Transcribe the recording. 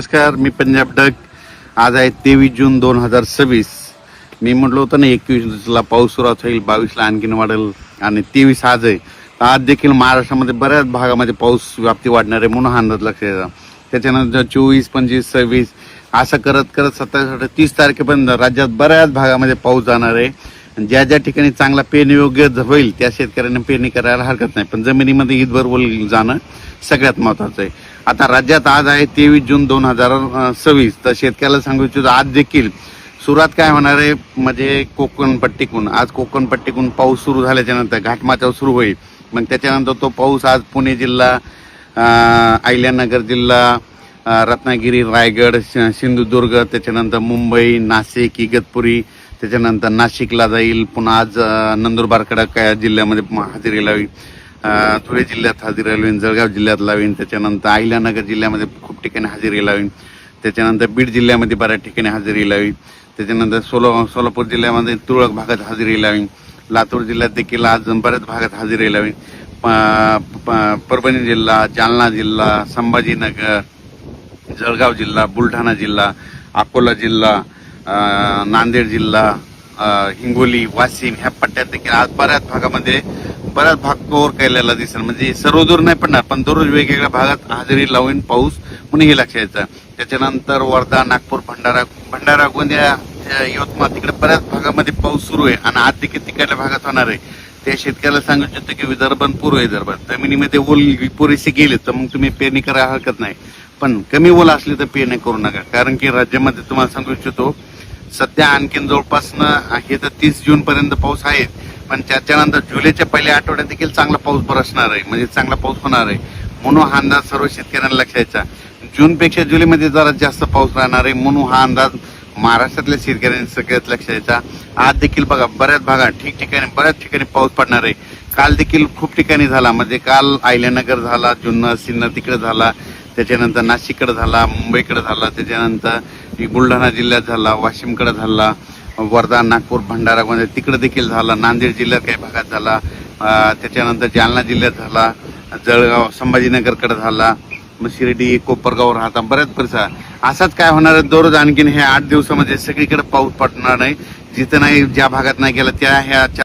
नमस्कार, मी पंजाब डक. आज आहे 23 जून 2026. मी म्हटलं होतं ना 21ला पाऊस सुरुवात होईल, 22ला आणखीन वाढेल आणि 23 आज आहे. आज देखील महाराष्ट्रामध्ये बऱ्याच भागामध्ये पाऊस व्याप्ती वाढणार आहे म्हणून हा अंदाज लक्षात येतो. त्याच्यानंतर 24, 25, 26 असं करत करत 27, 30 तारखेपर्यंत राज्यात बऱ्याच भागामध्ये पाऊस जाणार आहे. ज्या ज्या ठिकाणी चांगला पेरणी योग्य होईल त्या शेतकऱ्यांना पेरणी करायला हरकत नाही, पण जमिनीमध्ये ईदभर ओल जाणं सगळ्यात महत्वाचं आहे. आता राज्यात आज आहे 23 जून 2026. तर शेतकऱ्याला सांगू इच्छितो आज देखील सुरुवात काय होणार आहे म्हणजे कोकण पट्टीकून. आज कोकण पट्टीकून पाऊस सुरू झाल्याच्या नंतर घाटमाथ्यावर सुरू होईल. मग त्याच्यानंतर तो पाऊस आज पुणे जिल्हा, अहिल्यानगर जिल्हा, रत्नागिरी, रायगड, सिंधुदुर्ग, त्याच्यानंतर मुंबई, नाशिक, इगतपुरी, त्याच्यानंतर नाशिकला जाईल. पुन्हा आज नंदुरबारकडे काय जिल्ह्यामध्ये हजेरी लावी, धुळे जिल्ह्यात हजेरी लावीन, जळगाव जिल्ह्यात लावीन, त्याच्यानंतर अहिल्यानगर जिल्ह्यामध्ये खूप ठिकाणी हजेरी लावीन, त्याच्यानंतर बीड जिल्ह्यामध्ये बऱ्याच ठिकाणी हजेरी लावीन, त्याच्यानंतर सोलापूर जिल्ह्यामध्ये तुरळक भागात हजेरी लावीन, लातूर जिल्ह्यात देखील आज बऱ्याच भागात हजेरी लावीन, परभणी जिल्हा, जालना जिल्हा, संभाजीनगर, जळगाव जिल्हा, बुलढाणा जिल्हा, अकोला जिल्हा, नांदेड जिल्हा, हिंगोली, वाशिम ह्या पट्ट्यात देखील आज बऱ्याच भागामध्ये बऱ्याच भाग कव्हर केलेला दिसेल. म्हणजे सर्व दूर नाही पडणार, पण दररोज वेगवेगळ्या भागात हजेरी लावून पाऊस म्हणून हे लक्षात यायचं. त्याच्यानंतर वर्धा, नागपूर, भंडारा, गोंदिया, यवतमाळ तिकडे बऱ्याच भागामध्ये पाऊस सुरू आहे आणि आज देखील तिकडल्या भागात होणार आहे. त्या शेतकऱ्याला सांगू इच्छितो की विदर्भ, पूर्व विदर्भ जमिनीमध्ये ओल पुरेसे गेले तर मग तुम्ही पेरणी करायला हरकत नाही, पण कमी ओल असली तर पेरणी करू नका. कारण की राज्यामध्ये तुम्हाला सांगू इच्छितो सध्या आणखीन जवळपास हे तर 30 जून पर्यंत पाऊस आहे, पण त्याच्यानंतर जुलैच्या पहिल्या आठवड्यात देखील चांगला पाऊस बरसणार आहे, म्हणजे चांगला पाऊस होणार आहे. म्हणून हा अंदाज सर्व शेतकऱ्यांना लक्षात यायचा. जूनपेक्षा जुलैमध्ये जरा जास्त पाऊस राहणार आहे म्हणून हा अंदाज महाराष्ट्रातल्या शेतकऱ्यांनी सगळ्यात लक्षात यायचा. आज देखील बघा बऱ्याच भागात बऱ्याच ठिकाणी पाऊस पडणार आहे. काल देखील खूप ठिकाणी झाला, म्हणजे काल अहिल्यानगर झाला, जुन्नर, सिन्नर तिकडे झाला, त्याच्यानंतर नाशिककडे झाला, मुंबईकडे झाला, त्याच्यानंतर बुलढाणा जिल्ह्यात झाला, वाशिमकडे झाला, वर्धा, नागपूर, भंडारा, गोंदिया तिकडे देखील झाला, नांदेड जिल्ह्यात काही भागात झाला, त्याच्यानंतर जालना जिल्ह्यात झाला, जळगाव, संभाजीनगरकडे झाला, मग शिर्डी, कोपरगाव राहता बऱ्याच परिसर. असाच काय होणार आहे दररोज आणखीन हे 8 दिवसामध्ये सगळीकडे पाऊस पडणार नाही. जिथं नाही, ज्या भागात नाही गेला त्या ह्या